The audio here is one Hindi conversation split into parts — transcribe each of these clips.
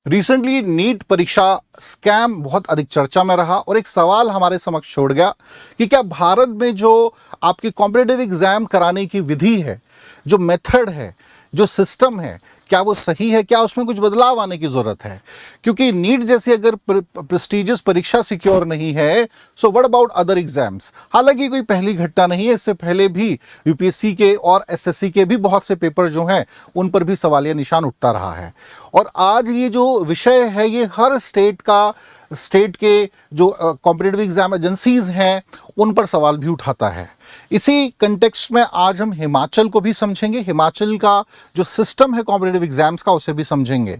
रिसेंटली नीट परीक्षा स्कैम बहुत अधिक चर्चा में रहा और एक सवाल हमारे समक्ष छोड़ गया कि क्या भारत में जो आपकी कॉम्पिटिटिव एग्जाम कराने की विधि है, जो मेथड है, जो सिस्टम है, क्या वो सही है, क्या उसमें कुछ बदलाव आने की ज़रूरत है। क्योंकि नीट जैसी अगर प्रेस्टिजियस परीक्षा सिक्योर नहीं है, so what about other exams. हालांकि कोई पहली घटना नहीं है, इससे पहले भी यूपीएससी के और एसएससी के भी बहुत से पेपर जो हैं उन पर भी सवालिया निशान उठता रहा है। और आज ये जो विषय है ये हर स्टेट के जो कॉम्पिटिटिव एग्जाम एजेंसीज हैं उन पर सवाल भी उठाता है। इसी कंटेक्स्ट में आज हम हिमाचल को भी समझेंगे, हिमाचल का जो सिस्टम है कॉम्पिटिटिव एग्जाम्स का उसे भी समझेंगे,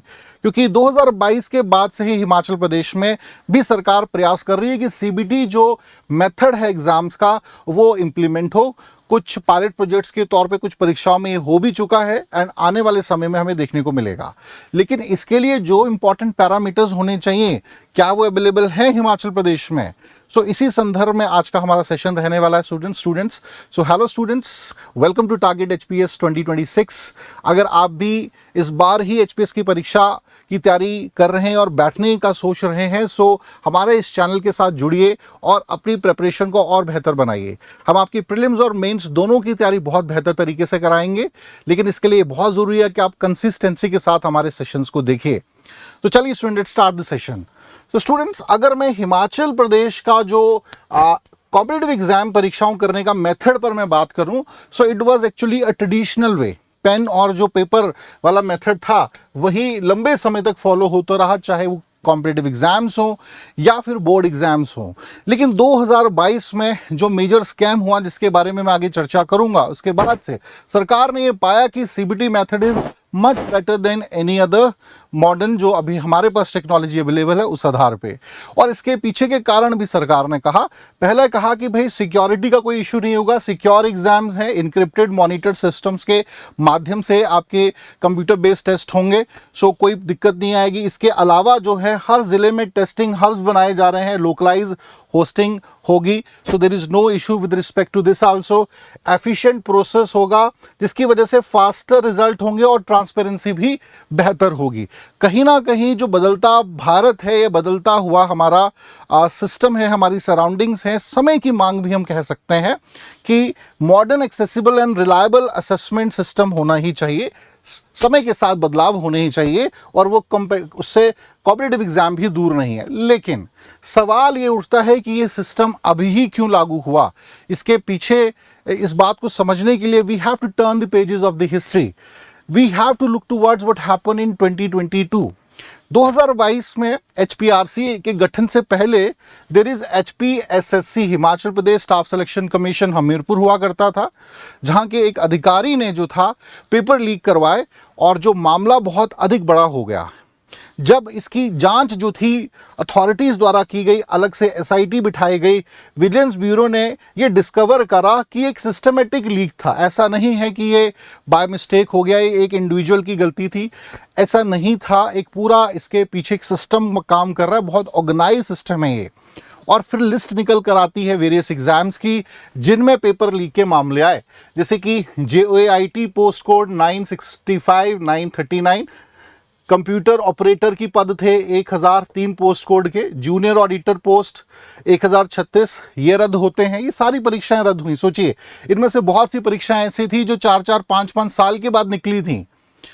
क्योंकि 2022 के बाद से ही हिमाचल प्रदेश में भी सरकार प्रयास कर रही है कि सीबीटी जो मेथड है एग्जाम्स का वो इम्प्लीमेंट हो। कुछ पायलट प्रोजेक्ट्स के तौर पे कुछ परीक्षाओं में ये हो भी चुका है एंड आने वाले समय में हमें देखने को मिलेगा। लेकिन इसके लिए जो इंपॉर्टेंट पैरामीटर्स होने चाहिए, क्या वो अवेलेबल है हिमाचल प्रदेश में? सो इसी संदर्भ में आज का हमारा सेशन रहने वाला है students. So hello students, welcome to target HPS 2026। अगर आप भी इस बार ही एचपीएस की परीक्षा की तैयारी कर रहे हैं और बैठने का सोच रहे हैं, सो हमारे इस चैनल के साथ जुड़िए और अपनी प्रिपरेशन को और बेहतर बनाइए। हम आपकी प्रीलिम्स और मेंस दोनों की तैयारी बहुत बेहतर तरीके से कराएंगे, लेकिन इसके लिए बहुत ज़रूरी है कि आप कंसिस्टेंसी के साथ हमारे सेशंस को देखिए। तो चलिए स्टूडेंट, स्टार्ट द सेशन। तो स्टूडेंट्स, अगर मैं हिमाचल प्रदेश का जो कॉम्पिटिटिव एग्जाम परीक्षाओं करने का मेथड पर मैं बात करूं, so it was actually a traditional way. Pen और जो पेपर वाला मेथड था वही लंबे समय तक फॉलो होता रहा, चाहे वो कॉम्पिटिटिव एग्जाम्स हो या फिर बोर्ड एग्जाम्स हो। लेकिन 2022 में जो मेजर स्कैम हुआ, जिसके बारे में मैं आगे चर्चा करूंगा, उसके बाद से सरकार ने ये पाया कि CBT method is much better than any other modern जो अभी हमारे पास टेक्नोलॉजी अवेलेबल है उस आधार पे। और इसके पीछे के कारण भी सरकार ने कहा, पहले कहा कि भाई सिक्योरिटी का कोई इशू नहीं होगा, सिक्योर एग्जाम्स हैं, इनक्रिप्टेड मॉनिटर सिस्टम्स के माध्यम से आपके कंप्यूटर बेस्ड टेस्ट होंगे, सो कोई दिक्कत नहीं आएगी। इसके अलावा जो है हर जिले में टेस्टिंग हब्स बनाए जा रहे हैं, लोकलाइज होस्टिंग होगी, so there is no issue with respect to this also. Efficient process होगा जिसकी वजह से फास्टर रिजल्ट होंगे और ट्रांसपेरेंसी भी बेहतर होगी। कहीं ना कहीं जो बदलता भारत है, ये बदलता हुआ हमारा सिस्टम है, हमारी सराउंडिंग्स हैं, समय की मांग भी हम कह सकते हैं कि modern, accessible and reliable assessment system होना ही चाहिए, समय के साथ बदलाव होने ही चाहिए, और वो उससे कॉम्पिटिटिव एग्जाम भी दूर नहीं है। लेकिन सवाल ये उठता है कि ये सिस्टम अभी ही क्यों लागू हुआ। इसके पीछे इस बात को समझने के लिए we have to turn the pages of the history, we have to look towards what happened in 2022। 2022 में एचपीआरसी के गठन से पहले there is HPSSC, Himachal Pradesh staff selection commission, Hamirpur हुआ करता था, जहां के एक अधिकारी ने जो था पेपर लीक करवाए और जो मामला बहुत अधिक बड़ा हो गया। जब इसकी जांच जो थी अथॉरिटीज़ द्वारा की गई, अलग से एसआईटी बिठाई गई, विजिलेंस ब्यूरो ने ये डिस्कवर करा कि एक सिस्टमेटिक लीक था। ऐसा नहीं है कि ये बाय मिस्टेक हो गया, ये एक इंडिविजुअल की गलती थी, ऐसा नहीं था। एक पूरा इसके पीछे एक सिस्टम काम कर रहा है, बहुत ऑर्गेनाइज सिस्टम है ये। और फिर लिस्ट निकल कर आती है वेरियस एग्जाम्स की जिनमें पेपर लीक के मामले आए, जैसे कि JOAIT post code 965, 939, computer operator की पद थे 1003 पोस्ट कोड के, जूनियर ऑडिटर पोस्ट 1036, ये रद्द होते हैं। ये सारी परीक्षाएं रद्द हुई। सोचिए, इनमें से बहुत सी परीक्षाएं ऐसी थी जो 4-4, 5-5 साल के बाद निकली थी।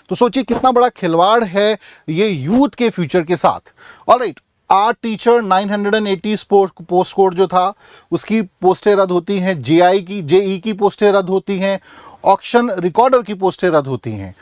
तो सोचिए कितना बड़ा खिलवाड़ है ये यूथ के फ्यूचर के साथ। Alright, art teacher 980 post code जो था उसकी पोस्टें रद्द होती हैं, जेई की पोस्टें रद्द होती हैं, ऑक्शन रिकॉर्डर की पोस्टें रद्द होती हैं।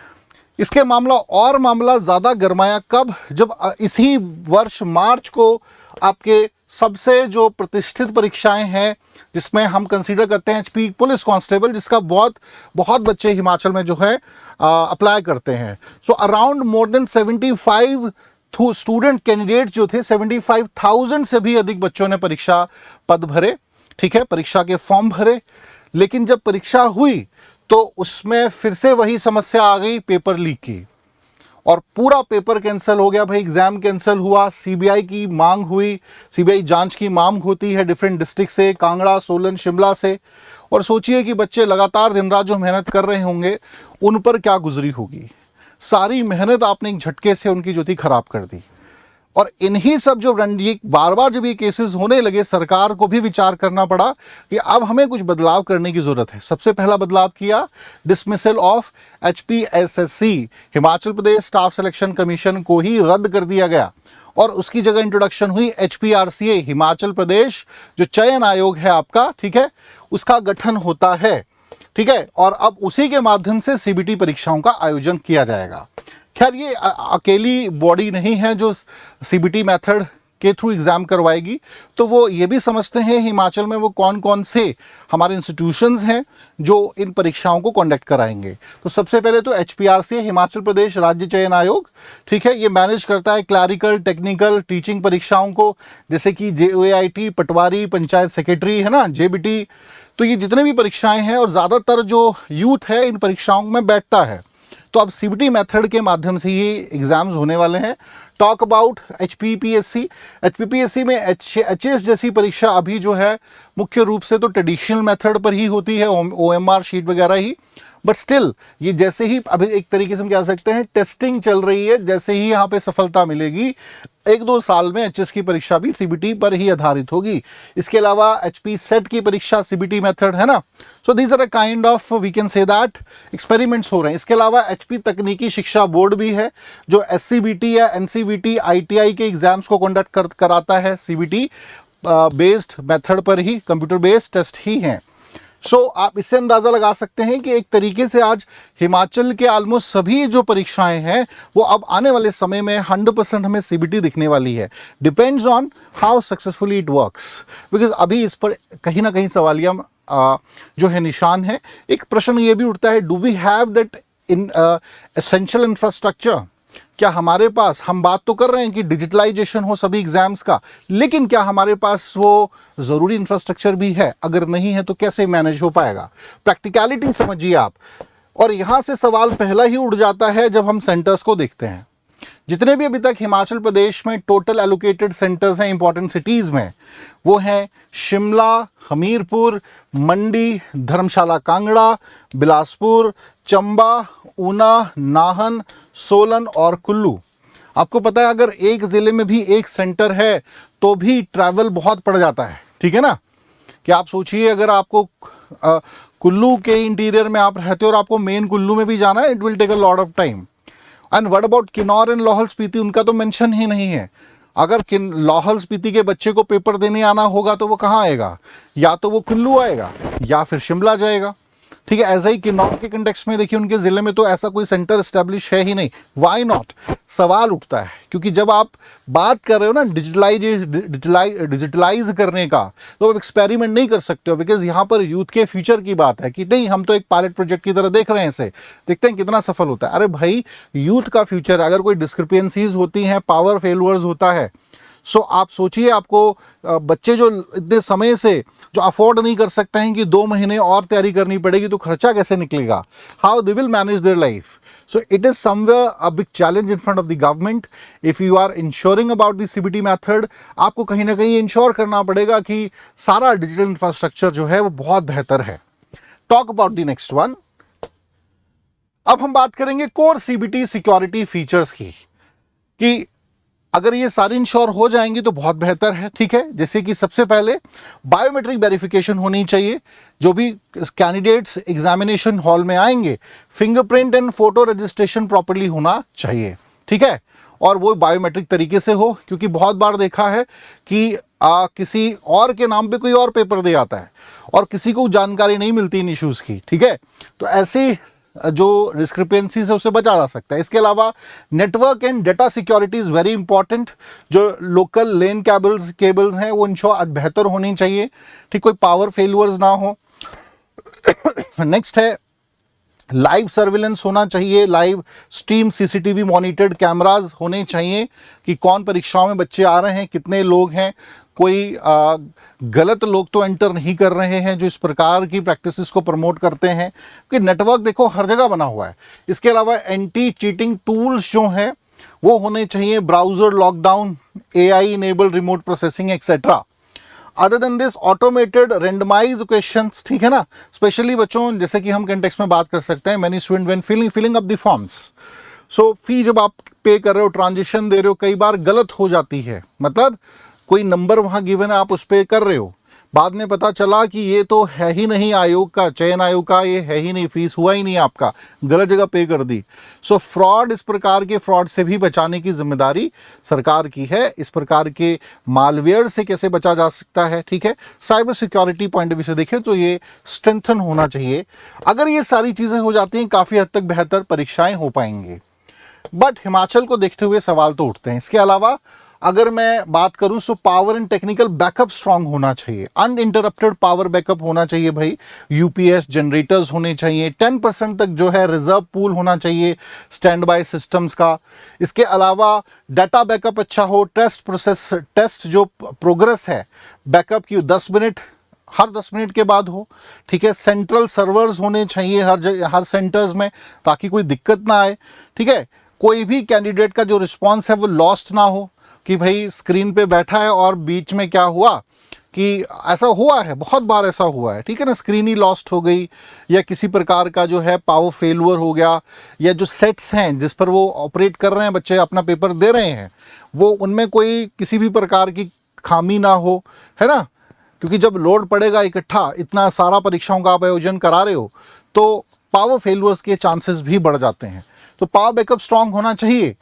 इसके मामला ज़्यादा गरमाया कब, जब इसी वर्ष मार्च को आपके सबसे जो प्रतिष्ठित परीक्षाएं हैं जिसमें हम कंसीडर करते हैं एचपी पुलिस कांस्टेबल, जिसका बहुत बच्चे हिमाचल में जो है अप्लाई करते हैं। So around more than 75 student candidate जो थे, 75,000 से भी अधिक बच्चों ने परीक्षा पद भरे, ठीक है, परीक्षा के फॉर्म भरे। लेकिन जब परीक्षा हुई तो उसमें फिर से वही समस्या आ गई, पेपर लीक की, और पूरा पेपर कैंसिल हो गया। भाई एग्जाम कैंसिल हुआ, सीबीआई की मांग हुई, सीबीआई जांच की मांग होती है डिफरेंट डिस्ट्रिक्ट से, कांगड़ा, सोलन, शिमला से। और सोचिए कि बच्चे लगातार दिन रात जो मेहनत कर रहे होंगे उन पर क्या गुजरी होगी। सारी मेहनत आपने एक झटके से उनकी जो थी खराब कर दी। और इन्हीं सब जो ये बार बार जब ये केसेस होने लगे, सरकार को भी विचार करना पड़ा कि अब हमें कुछ बदलाव करने की जरूरत है। सबसे पहला बदलाव किया, dismissal of HPSSC, Himachal Pradesh staff selection commission को ही रद्द कर दिया गया और उसकी जगह इंट्रोडक्शन हुई HPRCA, हिमाचल प्रदेश जो चयन आयोग है आपका, ठीक है, उसका गठन होता है, ठीक है। और अब उसी के माध्यम से CBT परीक्षाओं का आयोजन किया जाएगा। खैर ये अकेली बॉडी नहीं है जो CBT मेथड के थ्रू एग्जाम करवाएगी, तो वो ये भी समझते हैं हिमाचल में वो कौन कौन से हमारे इंस्टीट्यूशंस हैं जो इन परीक्षाओं को कंडक्ट कराएंगे। तो सबसे पहले तो HPRCA, हिमाचल प्रदेश राज्य चयन आयोग, ठीक है, ये मैनेज करता है क्लैरिकल, टेक्निकल, टीचिंग परीक्षाओं को, जैसे कि JOAIT, पटवारी, पंचायत सेक्रेटरी, है ना, JBT। तो ये जितने भी परीक्षाएं हैं और ज़्यादातर जो यूथ है इन परीक्षाओं में बैठता है। तो अब CBT मेथड के माध्यम से ये एग्जाम्स होने वाले हैं। टॉक अबाउट HPPSC में HS जैसी परीक्षा अभी जो है मुख्य रूप से तो ट्रेडिशनल मेथड पर ही होती है, OMR शीट वगैरह ही, बट स्टिल ये जैसे ही अभी एक तरीके से हम कह सकते हैं टेस्टिंग चल रही है, जैसे ही यहाँ पे सफलता मिलेगी 1-2 साल में HS की परीक्षा भी CBT पर ही आधारित होगी। इसके अलावा HP सेट की परीक्षा CBT मेथड है ना। So these are a kind of we can say that experiments हो रहे हैं। इसके अलावा HP तकनीकी शिक्षा बोर्ड भी है जो SCBT या NCVT ITI के एग्जाम्स को कंडक्ट कराता है, CBT बेस्ड मेथड पर ही, कंप्यूटर बेस्ड टेस्ट ही हैं। सो आप इससे अंदाज़ा लगा सकते हैं कि एक तरीके से आज हिमाचल के ऑलमोस्ट सभी जो परीक्षाएं हैं वो अब आने वाले समय में 100% हमें CBT दिखने वाली है। Depends on how successfully it works, because अभी इस पर कहीं ना कहीं सवालिया जो है निशान है। एक प्रश्न ये भी उठता है, do we have that in essential infrastructure? क्या हमारे पास, हम बात तो कर रहे हैं कि डिजिटलाइजेशन हो सभी एग्जाम्स का, लेकिन क्या हमारे पास वो ज़रूरी इंफ्रास्ट्रक्चर भी है? अगर नहीं है तो कैसे मैनेज हो पाएगा? प्रैक्टिकलिटी समझिए आप। और यहाँ से सवाल पहला ही उठ जाता है जब हम सेंटर्स को देखते हैं। जितने भी अभी तक हिमाचल प्रदेश में टोटल एलोकेटेड सेंटर्स हैं इंपॉर्टेंट सिटीज़ में, वो हैं शिमला, हमीरपुर, मंडी, धर्मशाला कांगड़ा, बिलासपुर, चंबा, ऊना, नाहन, सोलन और कुल्लू। आपको पता है अगर एक ज़िले में भी एक सेंटर है तो भी ट्रैवल बहुत पड़ जाता है, ठीक है ना। कि आप सोचिए अगर आपको कुल्लू के इंटीरियर में आप रहते हो और आपको मेन कुल्लू में भी जाना है, it will take a lot of time. And what about Kinnaur and Lahaul Spiti, उनका तो मेंशन ही नहीं है। अगर लाहौल स्पीति के बच्चे को पेपर देने आना होगा तो वो कहाँ आएगा? या तो वो कुल्लू आएगा या फिर शिमला जाएगा, ठीक है। ऐसा ही किन्नौर के कंटेक्स्ट में देखिए, उनके ज़िले में तो ऐसा कोई सेंटर एस्टेब्लिश है ही नहीं। Why not? सवाल उठता है क्योंकि जब आप बात कर रहे हो ना डिजिटलाइज करने का, तो आप एक्सपेरिमेंट नहीं कर सकते हो, बिकॉज यहाँ पर यूथ के फ्यूचर की बात है कि नहीं, हम तो एक पायलट प्रोजेक्ट की तरह देख रहे हैं इसे, देखते हैं कितना सफल होता है। अरे भाई, यूथ का फ्यूचर है। अगर कोई डिस्क्रिपेंसीज होती हैं, पावर फेलुअर्स होता है, सो आप सोचिए आपको बच्चे जो इतने समय से जो अफोर्ड नहीं कर सकते हैं कि 2 महीने और तैयारी करनी पड़ेगी, तो खर्चा कैसे निकलेगा? How they will manage their life? So it is somewhere a big challenge in front of the government. If you are insuring about the CBT method, आपको कहीं ना कहीं इंश्योर करना पड़ेगा कि सारा डिजिटल इंफ्रास्ट्रक्चर जो है वो बहुत बेहतर है। Talk about the next one. अब हम बात करेंगे कोर CBT सिक्योरिटी फीचर्स की, कि अगर ये सारी इंश्योर हो जाएंगी तो बहुत बेहतर है, ठीक है। जैसे कि सबसे पहले बायोमेट्रिक वेरिफिकेशन होनी चाहिए। जो भी कैंडिडेट्स एग्जामिनेशन हॉल में आएंगे, fingerprint and photo registration properly होना चाहिए, ठीक है। और वो बायोमेट्रिक तरीके से हो, क्योंकि बहुत बार देखा है कि किसी और के नाम पे कोई और पेपर दे आता है और किसी को जानकारी नहीं मिलती इन इश्यूज़ की, ठीक है। तो ऐसे जो डिस्क्रिपेंसीज है उससे बचा जा सकता है। इसके अलावा network and data security is very important. जो लोकल लेन केबल्स हैं वो इंश्योर बेहतर होनी चाहिए, ठीक, कोई पावर फेल्यूअर्स ना हो। नेक्स्ट है लाइव सर्विलेंस होना चाहिए, live stream CCTV monitored cameras होने चाहिए कि कौन परीक्षाओं में बच्चे आ रहे हैं, कितने लोग हैं, कोई गलत लोग तो एंटर नहीं कर रहे हैं जो इस प्रकार की प्रैक्टिसेस को प्रमोट करते हैं, क्योंकि नेटवर्क देखो हर जगह बना हुआ है। इसके अलावा एंटी चीटिंग टूल्स जो हैं वो होने चाहिए, browser lockdown, AI enabled remote processing etcetera. Other than this automated randomise questions, ठीक है ना, स्पेशली बच्चों, जैसे कि हम कंटेक्स्ट में बात कर सकते हैं, many student when filling up the forms, so fee जब आप पे कर रहे हो, ट्रांजेक्शन दे रहे हो, कई बार गलत हो जाती है, मतलब कोई नंबर वहाँ गिवन है, आप उस पर कर रहे हो, बाद में पता चला कि ये तो है ही नहीं आयोग का, चयन आयोग का, ये है ही नहीं, फीस हुआ ही नहीं आपका, गलत जगह पे कर दी। सो फ्रॉड, इस प्रकार के फ्रॉड से भी बचाने की जिम्मेदारी सरकार की है। इस प्रकार के मालवेयर से कैसे बचा जा सकता है, ठीक है, cyber security point of view से देखें तो ये स्ट्रेंथन होना चाहिए। अगर ये सारी चीज़ें हो जाती हैं, काफ़ी हद तक बेहतर परीक्षाएं हो पाएंगी। बट हिमाचल को देखते हुए सवाल तो उठते हैं। इसके अलावा अगर मैं बात करूं तो power and technical backup strong होना चाहिए, अनइंटरप्टेड पावर बैकअप होना चाहिए भाई, यूपीएस जनरेटर्स होने चाहिए, 10% तक जो है रिजर्व पूल होना चाहिए स्टैंड बाय सिस्टम्स का। इसके अलावा डाटा बैकअप अच्छा हो, टेस्ट जो प्रोग्रेस है बैकअप की 10 मिनट, हर 10 मिनट के बाद हो, ठीक है। सेंट्रल सर्वर्स होने चाहिए हर जगह, हर सेंटर्स में, ताकि कोई दिक्कत ना आए, ठीक है। कोई भी कैंडिडेट का जो रिस्पांस है वो लॉस्ट ना हो, कि भाई स्क्रीन पे बैठा है और बीच में क्या हुआ, कि ऐसा हुआ है, बहुत बार ऐसा हुआ है, ठीक है ना, स्क्रीन ही लॉस्ट हो गई, या किसी प्रकार का जो है पावर फेलियर हो गया, या जो सेट्स हैं जिस पर वो ऑपरेट कर रहे हैं, बच्चे अपना पेपर दे रहे हैं, वो उनमें कोई किसी भी प्रकार की खामी ना हो, है ना। क्योंकि जब लोड पड़ेगा इकट्ठा, इतना सारा परीक्षाओं का आप आयोजन करा रहे हो, तो पावर फेलियर्स के चांसेस भी बढ़ जाते हैं। तो पावर बैकअप स्ट्रांग होना चाहिए।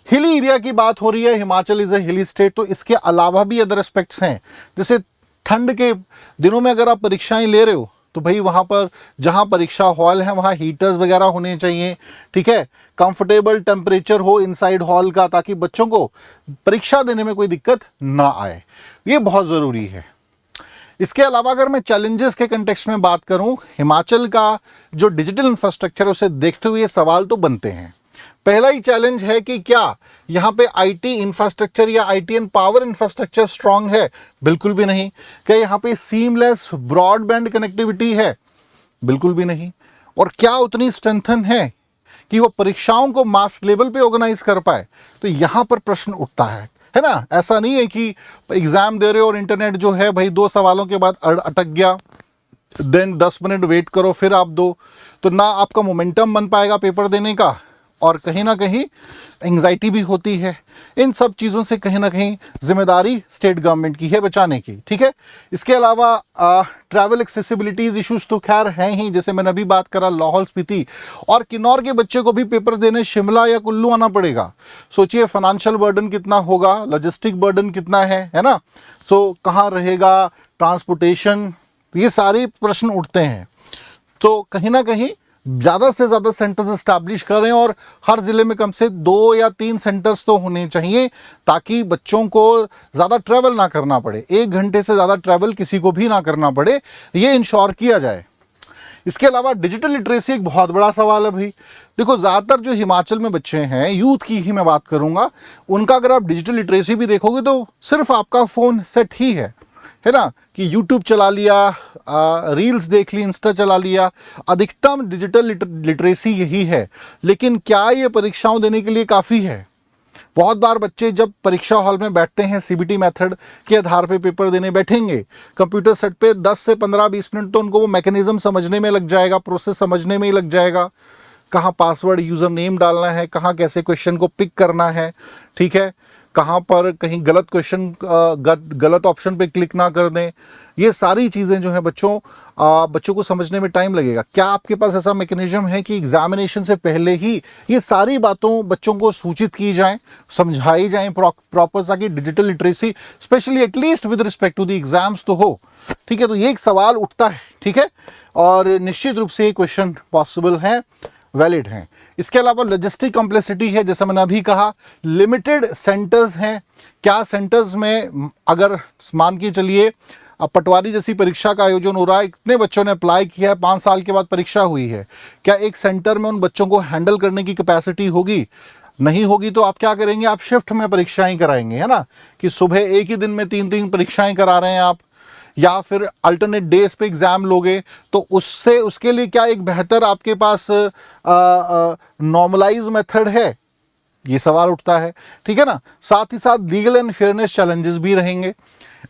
हिली एरिया की बात हो रही है, हिमाचल इज ए हिली स्टेट, तो इसके अलावा भी अदर एस्पेक्ट्स हैं। जैसे ठंड के दिनों में अगर आप परीक्षाएं ले रहे हो, तो भाई वहाँ पर जहाँ परीक्षा हॉल है वहाँ हीटर्स वगैरह होने चाहिए, ठीक है, कंफर्टेबल टेम्परेचर हो इनसाइड हॉल का, ताकि बच्चों को परीक्षा देने में कोई दिक्कत ना आए, ये बहुत ज़रूरी है। इसके अलावा अगर मैं चैलेंजेस के कंटेक्स्ट में बात करूं, हिमाचल का जो डिजिटल इंफ्रास्ट्रक्चर, उसे देखते हुए सवाल तो बनते हैं। पहला ही चैलेंज है कि क्या यहाँ पे आईटी इंफ्रास्ट्रक्चर या IT and power infrastructure strong है? बिल्कुल भी नहीं। क्या यहाँ पे सीमलेस ब्रॉडबैंड कनेक्टिविटी है? बिल्कुल भी नहीं। और क्या उतनी स्ट्रेंथन है कि वो परीक्षाओं को मास लेवल पे ऑर्गेनाइज कर पाए? तो यहाँ पर प्रश्न उठता है ना। ऐसा नहीं है कि एग्जाम दे रहे हो और इंटरनेट जो है भाई 2 सवालों के बाद अटक गया, देन 10 मिनट वेट करो फिर आप दो, तो ना आपका मोमेंटम बन पाएगा पेपर देने का, और कहीं ना कहीं एंग्जाइटी भी होती है। इन सब चीज़ों से कहीं ना कहीं जिम्मेदारी स्टेट गवर्नमेंट की है बचाने की, ठीक है। इसके अलावा ट्रैवल एक्सेसिबिलिटीज़ इश्यूज तो खैर हैं ही, जैसे मैंने अभी बात करा लाहौल स्पीति और किन्नौर के बच्चे को भी पेपर देने शिमला या कुल्लू आना पड़ेगा। सोचिए फाइनेंशियल बर्डन कितना होगा, लॉजिस्टिक बर्डन कितना है ना। सो कहाँ रहेगा, ट्रांसपोर्टेशन, ये सारे प्रश्न उठते हैं। तो कहीं ना कहीं ज़्यादा से ज़्यादा सेंटर्स इस्टेब्लिश करें, और हर ज़िले में कम से 2 या 3 सेंटर्स तो होने चाहिए, ताकि बच्चों को ज़्यादा ट्रैवल ना करना पड़े, 1 घंटे से ज़्यादा ट्रैवल किसी को भी ना करना पड़े, ये इंश्योर किया जाए। इसके अलावा डिजिटल लिटरेसी एक बहुत बड़ा सवाल है भाई। देखो ज़्यादातर जो हिमाचल में बच्चे हैं, यूथ की ही मैं बात करूँगा, उनका अगर आप डिजिटल लिटरेसी भी देखोगे तो सिर्फ आपका फ़ोन सेट ही है ना, कि यूट्यूब चला लिया, रील्स देख ली, इंस्टा चला लिया, अधिकतम डिजिटल लिटरेसी यही है। लेकिन क्या ये परीक्षाओं देने के लिए काफ़ी है? बहुत बार बच्चे जब परीक्षा हॉल में बैठते हैं, सीबीटी मेथड के आधार पे पेपर देने बैठेंगे, कंप्यूटर सेट पे 10 से 15-20 मिनट तो उनको वो मैकेनिज्म समझने में लग जाएगा, प्रोसेस समझने में ही लग जाएगा, कहाँ पासवर्ड यूज़र नेम डालना है, कहाँ कैसे क्वेश्चन को पिक करना है, ठीक है, कहाँ पर कहीं गलत क्वेश्चन गलत ऑप्शन पे क्लिक ना कर दें। ये सारी चीज़ें जो हैं बच्चों को समझने में टाइम लगेगा। क्या आपके पास ऐसा मैकेनिज्म है कि एग्जामिनेशन से पहले ही ये सारी बातों बच्चों को सूचित की जाएं, समझाई जाएं प्रॉपर, ताकि digital literacy specially at least with respect to the exams तो हो, ठीक है। तो ये एक सवाल उठता है, ठीक है, और निश्चित रूप से ये क्वेश्चन पॉसिबल है, वैलिड हैं। इसके अलावा लॉजिस्टिक कॉम्प्लेक्सिटी है, जैसा मैंने अभी कहा, लिमिटेड सेंटर्स हैं। क्या सेंटर्स में अगर मान के चलिए अब पटवारी जैसी परीक्षा का आयोजन हो रहा है, इतने बच्चों ने अप्लाई किया है, 5 साल के बाद परीक्षा हुई है, क्या एक सेंटर में उन बच्चों को हैंडल करने की कैपेसिटी होगी? नहीं होगी। तो आप क्या करेंगे, आप शिफ्ट में परीक्षाएं कराएंगे, है ना, कि सुबह एक ही दिन में 3-3 परीक्षाएं करा रहे हैं आप, या फिर अल्टरनेट डेज पे एग्जाम लोगे, तो उसके लिए क्या एक बेहतर आपके पास नॉर्मलाइज मेथड है? ये सवाल उठता है, ठीक है ना। साथ ही साथ लीगल एंड फेयरनेस चैलेंजेस भी रहेंगे।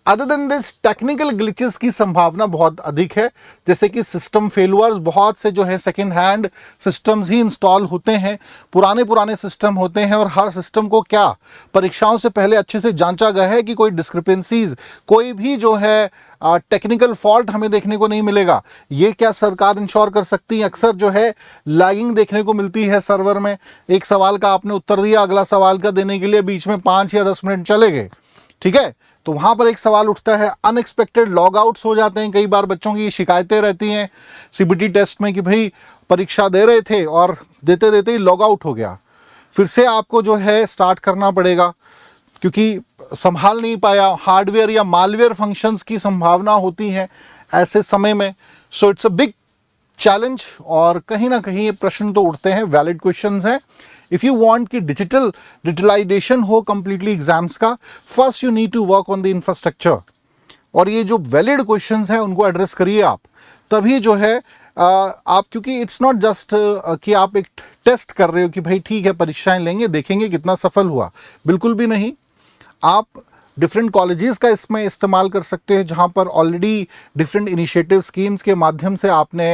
Other than this technical glitches की संभावना बहुत अधिक है, जैसे कि सिस्टम फेलुअर्स, बहुत से जो है सेकेंड हैंड सिस्टम्स ही इंस्टॉल होते हैं, पुराने सिस्टम होते हैं, और हर सिस्टम को क्या परीक्षाओं से पहले अच्छे से जांचा गया है कि कोई डिस्क्रिपेंसीज, कोई भी जो है टेक्निकल फॉल्ट हमें देखने को नहीं मिलेगा। ये क्या सरकार इंश्योर कर सकती है? अक्सर जो है लैगिंग देखने को मिलती है सर्वर में, एक सवाल का आपने उत्तर दिया, अगला सवाल का देने के लिए बीच में 5 या 10 मिनट चले गए, ठीक है, तो वहां पर एक सवाल उठता है, अनएक्सपेक्टेड लॉग आउट्स हो जाते हैं। कई बार बच्चों की शिकायतें रहती हैं सीबीटी टेस्ट में कि भाई परीक्षा दे रहे थे और देते देते ही लॉग आउट हो गया, फिर से आपको जो है स्टार्ट करना पड़ेगा क्योंकि संभाल नहीं पाया, हार्डवेयर या मालवेयर फंक्शंस की संभावना होती है ऐसे समय में। So it's a big challenge, और कहीं ना कहीं ये प्रश्न तो उठते हैं, वैलिड क्वेश्चंस हैं। इफ़ यू वांट कि डिजिटलाइजेशन हो कंप्लीटली एग्जाम्स का, first you need to work on the infrastructure, और ये जो वैलिड क्वेश्चंस हैं उनको एड्रेस करिए आप, तभी जो है आप, क्योंकि इट्स नॉट जस्ट कि आप एक टेस्ट कर रहे हो कि भाई ठीक है परीक्षाएं लेंगे देखेंगे कितना सफल हुआ, बिल्कुल भी नहीं। आप डिफरेंट कॉलेजेस का इसमें इस्तेमाल कर सकते हैं, जहां पर ऑलरेडी डिफरेंट इनिशिएटिव स्कीम्स के माध्यम से आपने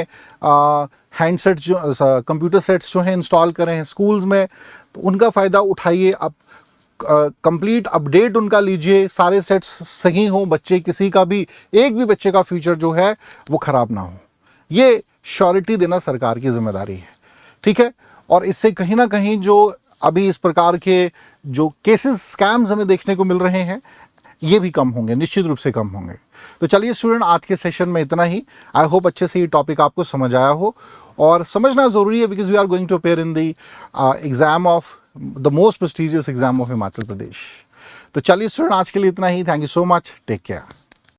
हैंडसेट जो कंप्यूटर सेट्स जो हैं इंस्टॉल करें हैं स्कूल्स में, तो उनका फ़ायदा उठाइए। आप कंप्लीट अपडेट उनका लीजिए, सारे सेट्स सही हों, बच्चे किसी का भी, एक भी बच्चे का फ्यूचर जो है वो ख़राब ना हो। ये श्योरिटी देना सरकार की जिम्मेदारी है, ठीक है। और इससे कहीं ना कहीं जो अभी इस प्रकार के जो केसेस स्कैम्स हमें देखने को मिल रहे हैं, ये भी कम होंगे, निश्चित रूप से कम होंगे। तो चलिए स्टूडेंट, आज के सेशन में इतना ही। आई होप अच्छे से ये टॉपिक आपको समझ आया हो, और समझना ज़रूरी है because we are going to appear in the exam of the most prestigious exam of Himachal Pradesh. तो चलिए स्टूडेंट, आज के लिए इतना ही। Thank you so much, take care.